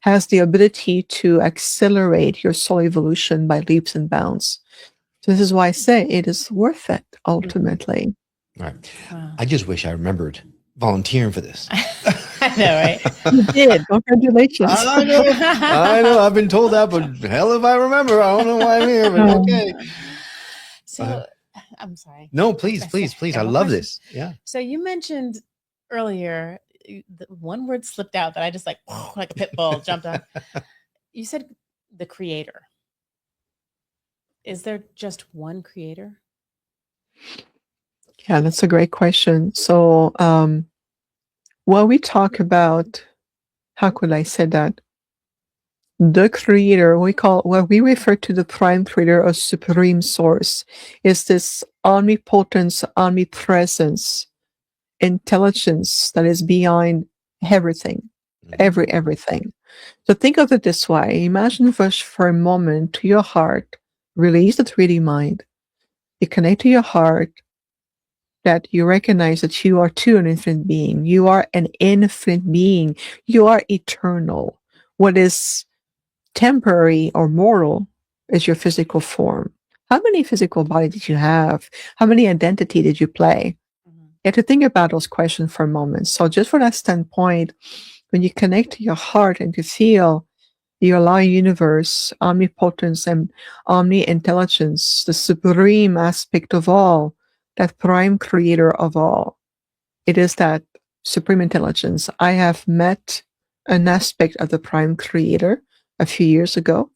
has the ability to accelerate your soul evolution by leaps and bounds. So this is why I say it is worth it, ultimately. all right. Wow. I just wish I remembered volunteering for this. I know, right? You did. Congratulations. I know. I've been told that, but hell if I remember. I don't know why I'm here, but okay. So, I'm sorry. No, please. I love this. Yeah. So you mentioned earlier, the one word slipped out that I just like a pit bull jumped on. You said the creator. Is there just one creator? Yeah, that's a great question. So when we talk about, how could I say that? The creator, what we refer to the prime creator or supreme source, is this omnipotence, omnipresence, intelligence that is behind everything, everything. So think of it this way. Imagine for a moment to your heart, release the 3D mind. You connect to your heart, that you recognize that you are too an infinite being. You are an infinite being. You are eternal. What is temporary or mortal is your physical form. How many physical bodies did you have? How many identity did you play? You have to think about those questions for a moment. So just from that standpoint, when you connect to your heart and you feel you allow universe, omnipotence, and omni-intelligence, the supreme aspect of all, that prime creator of all. It is that supreme intelligence. I have met an aspect of the prime creator a few years ago,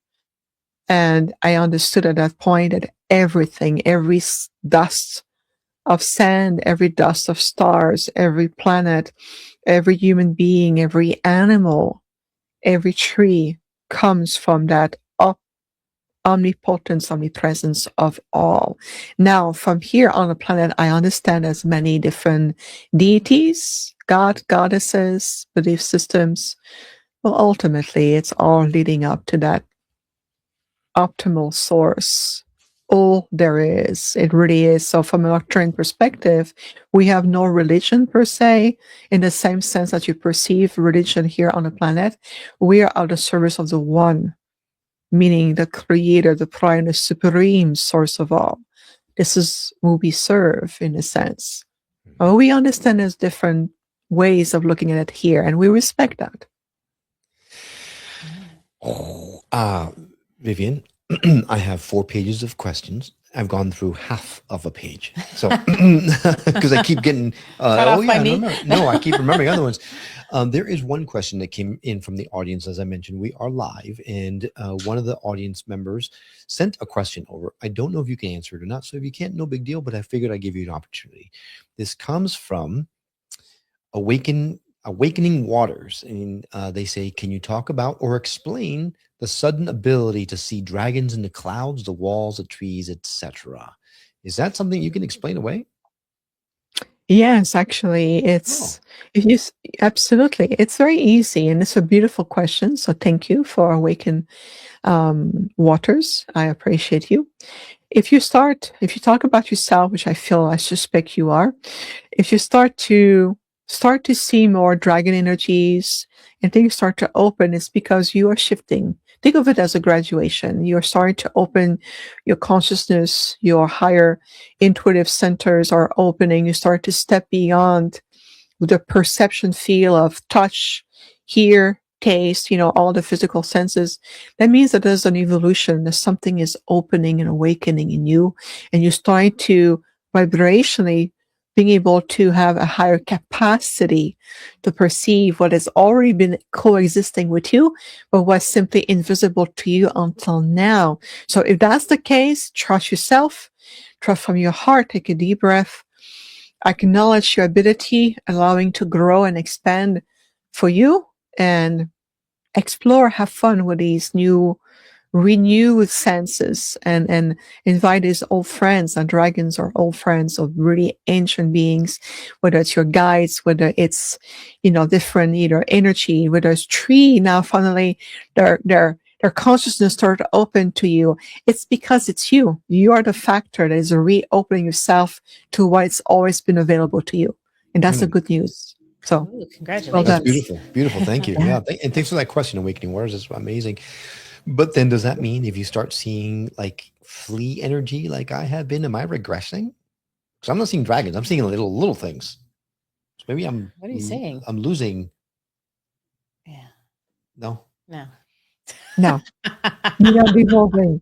and I understood at that point that everything, every dust of sand, every dust of stars, every planet, every human being, every animal, every tree comes from that omnipotence, omnipresence of all. Now, from here on the planet, I understand as many different deities, goddesses, belief systems. Well, ultimately, it's all leading up to that optimal source. All there is. It really is. So from an Arcturian perspective, we have no religion per se, in the same sense that you perceive religion here on the planet. We are at the service of the one, meaning the creator, the prime, the supreme source of all. This is who we serve, in a sense. We understand there's different ways of looking at it here, and we respect that. Viviane, I have 4 pages of questions. I've gone through half of a page. So, because I keep getting, I keep remembering other ones. There is one question that came in from the audience. As I mentioned, we are live, and one of the audience members sent a question over. I don't know if you can answer it or not. So if you can't, no big deal, but I figured I'd give you an opportunity. This comes from Awakening Waters, and they say, can you talk about or explain the sudden ability to see dragons in the clouds, the walls, the trees, etc.? Is that something you can explain away? Yes, actually, absolutely. It's very easy, and it's a beautiful question. So thank you for Awaken Waters. I appreciate you. If you talk about yourself, which I suspect you are, if you start to see more dragon energies and things start to open, it's because you are shifting. Think of it as a graduation. You're starting to open your consciousness, your higher intuitive centers are opening. You start to step beyond the perception feel of touch, hear, taste, all the physical senses. That means that there's an evolution, that something is opening and awakening in you, and you're starting to vibrationally being able to have a higher capacity to perceive what has already been coexisting with you, but was simply invisible to you until now. So if that's the case, trust yourself, trust from your heart, take a deep breath, acknowledge your ability, allowing to grow and expand for you, and explore, have fun with these new renewed senses, and invite these old friends, and dragons are old friends of really ancient beings, whether it's your guides, whether it's different either energy, whether it's tree. Now finally their consciousness started to open to you. It's because it's you are the factor that is reopening yourself to what's always been available to you, and that's the good news. So congratulations. Well That's beautiful. Thank you. Yeah, and thanks for that question, Awakening Waters. It's amazing. But then does that mean if you start seeing like flea energy like I have been, am I regressing? Because I'm not seeing dragons. I'm seeing little things. So maybe What are you saying? I'm losing. Yeah. No. you're not evolving.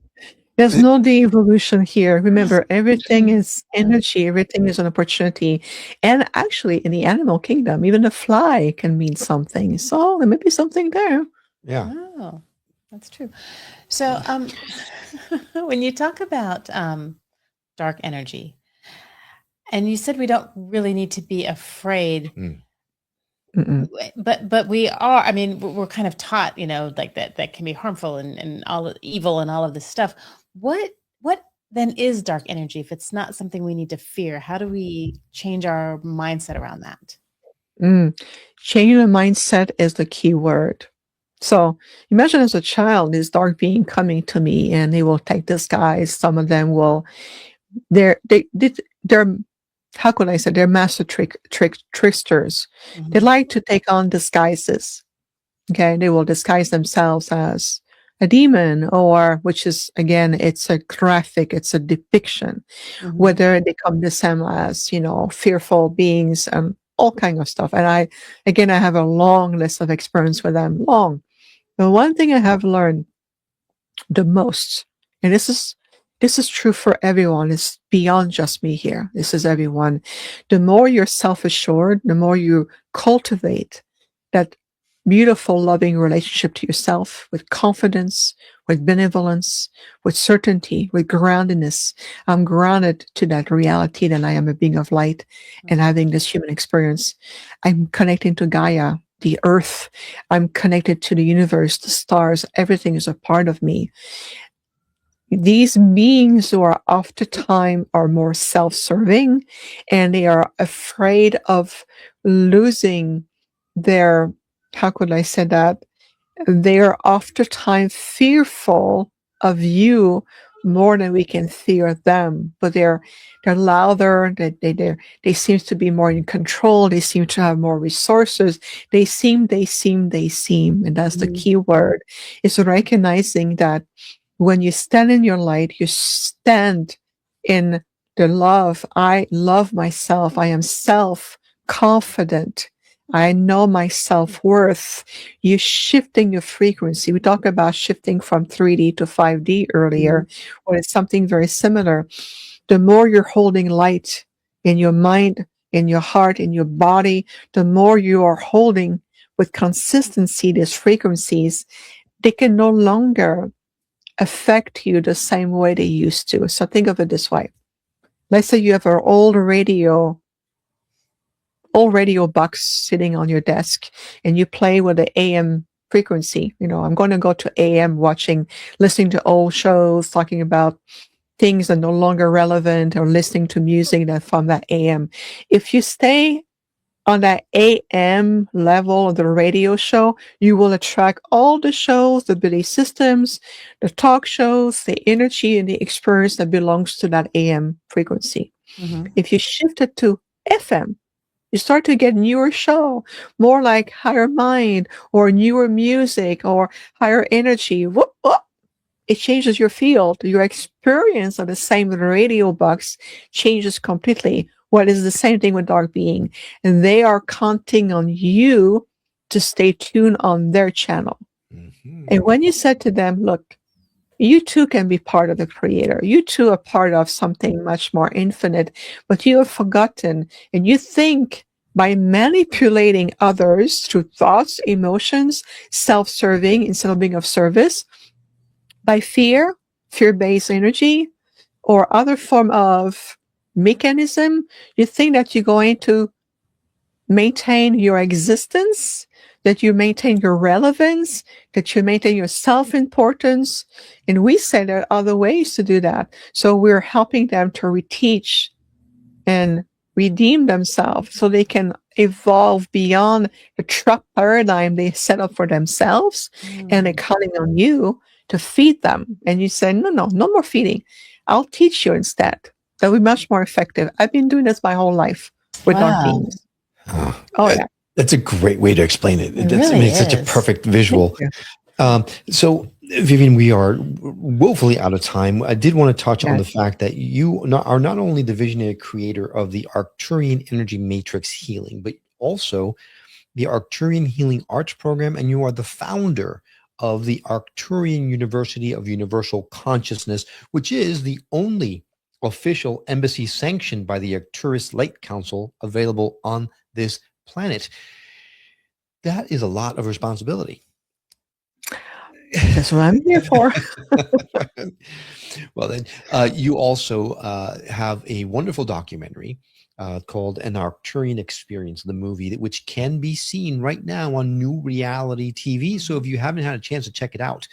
There's no de-evolution here. Remember, everything is energy. Everything is an opportunity. And actually, in the animal kingdom, even a fly can mean something. So there may be something there. Yeah. Oh, that's true. So when you talk about dark energy, and you said we don't really need to be afraid, Mm-mm. But we are, I mean, we're kind of taught, like that can be harmful and all evil and all of this stuff. What then is dark energy if it's not something we need to fear? How do we change our mindset around that? Changing the mindset is the key word. So imagine as a child, this dark being coming to me, and they will take disguise. Some of them will, they're how could I say, they're master tricksters. They like to take on disguises. Okay, they will disguise themselves as a demon, or, which is, again, it's a graphic, it's a depiction, whether they come to them as, fearful beings and all kind of stuff. And I have a long list of experience with them, long. The one thing I have learned the most, and this is true for everyone, it's beyond just me here, this is everyone. The more you're self-assured, the more you cultivate that beautiful, loving relationship to yourself, with confidence, with benevolence, with certainty, with groundedness. I'm grounded to that reality that I am a being of light and having this human experience. I'm connecting to Gaia, the earth. I'm connected to the universe, the stars. Everything is a part of me. These beings who are oftentimes are more self-serving, and they are afraid of losing their, how could I say that? They are oftentimes fearful of you more than we can fear them. But they're louder. They seem to be more in control. They seem to have more resources. They seem, and that's the key word. Is recognizing that when you stand in your light, you stand in the love. I love myself. I am self-confident. I know my self-worth. You're shifting your frequency. We talked about shifting from 3D to 5D earlier, or it's something very similar. The more you're holding light in your mind, in your heart, in your body, the more you are holding with consistency these frequencies, they can no longer affect you the same way they used to. So think of it this way. Let's say you have an old radio box sitting on your desk, and you play with the AM frequency. I'm going to go to AM, listening to old shows, talking about things that are no longer relevant, or listening to music that from that AM. If you stay on that AM level of the radio show, you will attract all the shows, the belief systems, the talk shows, the energy and the experience that belongs to that AM frequency. If you shift it to FM, you start to get newer show, more like higher mind, or newer music, or higher energy. Whoop, whoop. It changes your field. Your experience of the same radio box changes completely. Well, it's the same thing with dark being. And they are counting on you to stay tuned on their channel. And when you said to them, look, you too can be part of the creator. You too are part of something much more infinite, but you have forgotten, and you think by manipulating others through thoughts, emotions, self-serving instead of being of service, by fear-based energy, or other form of mechanism, you think that you're going to maintain your existence, that you maintain your relevance, that you maintain your self-importance. And we say there are other ways to do that. So we're helping them to reteach and redeem themselves so they can evolve beyond the trap paradigm they set up for themselves. And they're counting on you to feed them. And you say, no more feeding. I'll teach you instead. That'll be much more effective. I've been doing this my whole life with dark beings. Yeah. That's a great way to explain it. It's such a perfect visual. So, Viviane, we are woefully out of time. I did want to touch on the fact that you are not only the visionary creator of the Arcturian Energy Matrix Healing, but also the Arcturian Healing Arts Program, and you are the founder of the Arcturian University of Universal Consciousness, which is the only official embassy sanctioned by the Arcturus Light Council available on this planet. That is a lot of responsibility. That's what I'm here for. Well, then, you also have a wonderful documentary called An Arcturian Experience, the movie, which can be seen right now on New Reality TV. So if you haven't had a chance to check it out,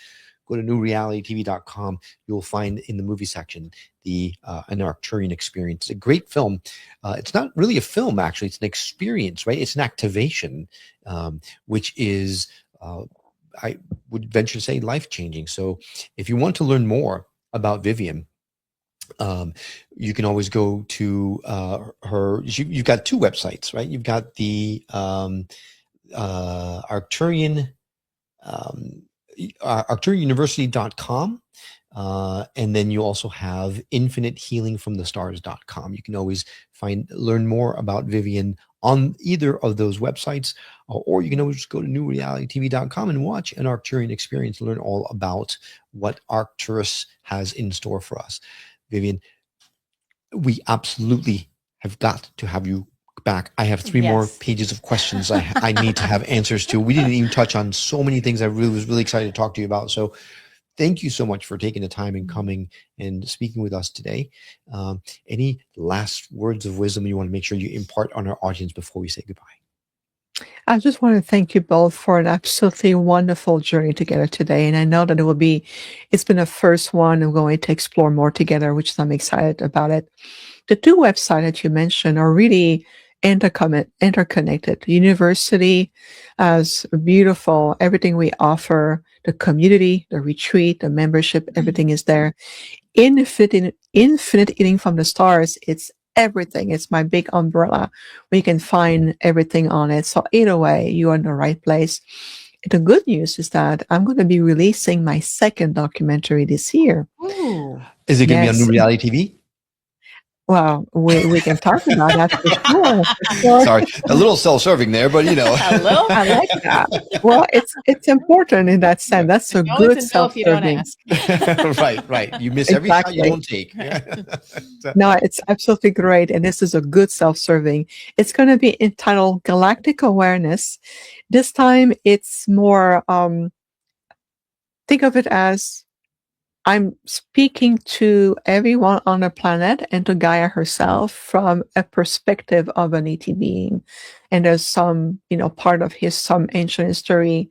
go to newrealitytv.com. You'll find in the movie section the An Arcturian Experience. It's a great film. It's not really a film, actually. It's an experience, right? It's an activation, which is, I would venture to say, life-changing. So if you want to learn more about Viviane, you can always go to her. You've got two websites, right? You've got the Arcturian ArcturianUniversity.com, and then you also have InfiniteHealingFromTheStars.com. You can always learn more about Viviane on either of those websites, or you can always just go to newrealitytv.com and watch An Arcturian Experience, learn all about what Arcturus has in store for us. Viviane, we absolutely have got to have you back. I have three more pages of questions I need to have answers to. We didn't even touch on so many things I was really excited to talk to you about. So thank you so much for taking the time and coming and speaking with us today. Any last words of wisdom you want to make sure you impart on our audience before we say goodbye? I just want to thank you both for an absolutely wonderful journey together today. And I know that it's been a first one, and we're going to explore more together, which I'm excited about it. The two websites that you mentioned are really interconnected. The university has beautiful, everything we offer, the community, the retreat, the membership, everything is there. Infinite Healing from the Stars, it's everything. It's my big umbrella where you can find everything on it. So either way, you're in the right place. The good news is that I'm going to be releasing my second documentary this year. Ooh. Is it going to be on New Reality TV? Well, we can talk about that for sure. Sorry, a little self-serving there, but Hello? I like that. Well, it's important in that sense. That's a good self-serving. Right. You miss every shot you don't take. No, it's absolutely great, and this is a good self-serving. It's going to be entitled Galactic Awareness. This time, it's more. Think of it as I'm speaking to everyone on the planet and to Gaia herself from a perspective of an ET being. And there's some, part of some ancient history,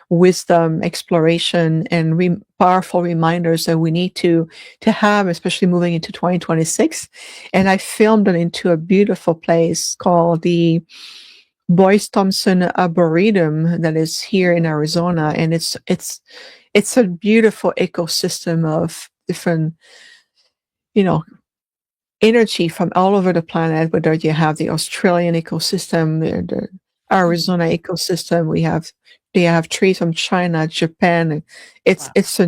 wisdom, exploration, and powerful reminders that we need to have, especially moving into 2026. And I filmed it into a beautiful place called the Boyce Thompson Arboretum that is here in Arizona. And it's a beautiful ecosystem of different, energy from all over the planet, whether you have the Australian ecosystem, the Arizona ecosystem, they have trees from China, Japan. It's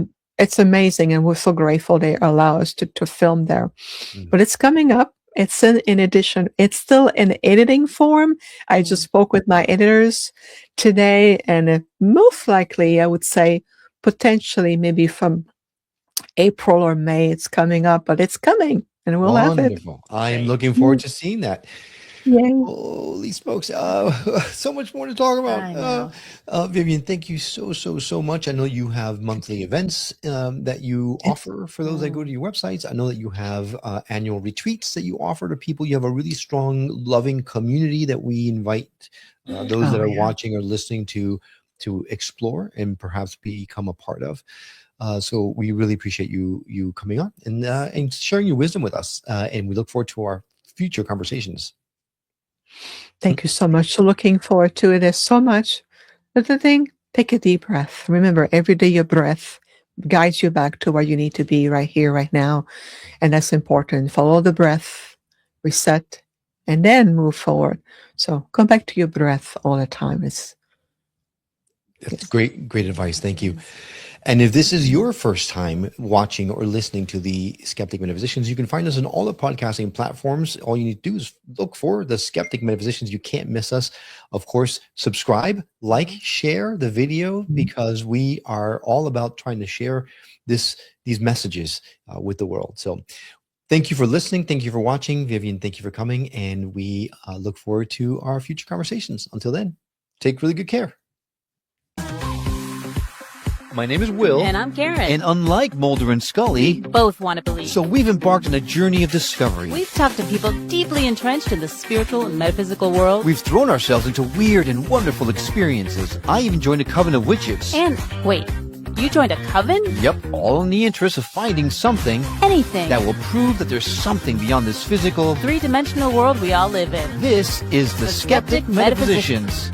amazing, and we're so grateful they allow us to film there. Mm-hmm. But it's coming up. It's in addition, it's still in editing form. I just spoke with my editors today, and most likely, I would say, potentially maybe from April or May, it's coming up, but it's coming, and we'll have it. I am looking forward to seeing that. Yeah. Holy smokes. So much more to talk about. Viviane, thank you so much. I know you have monthly events that you offer for those that go to your websites. I know that you have annual retreats that you offer to people. You have a really strong, loving community that we invite those that are watching or listening to explore and perhaps become a part of. So we really appreciate you coming on and sharing your wisdom with us. And we look forward to our future conversations. Thank you so much. So looking forward to it. There's so much. But the thing, take a deep breath. Remember, every day your breath guides you back to where you need to be right here, right now. And that's important. Follow the breath, reset, and then move forward. So come back to your breath all the time. That's great advice. Thank you. And if this is your first time watching or listening to the Skeptic Metaphysicians, you can find us on all the podcasting platforms. All you need to do is look for the Skeptic Metaphysicians. You can't miss us. Of course, subscribe, like, share the video, because we are all about trying to share these messages with the world. So thank you for listening. Thank you for watching. Viviane, thank you for coming. And we look forward to our future conversations. Until then, take really good care. My name is Will. And I'm Karen. And unlike Mulder and Scully, both want to believe. so we've embarked on a journey of discovery. We've talked to people deeply entrenched in the spiritual and metaphysical world. We've thrown ourselves into weird and wonderful experiences. I even joined a coven of witches. And wait, you joined a coven? Yep, all in the interest of finding something Anything. that will prove that there's something beyond this physical, three-dimensional world we all live in. This is the Skeptic Metaphysicians.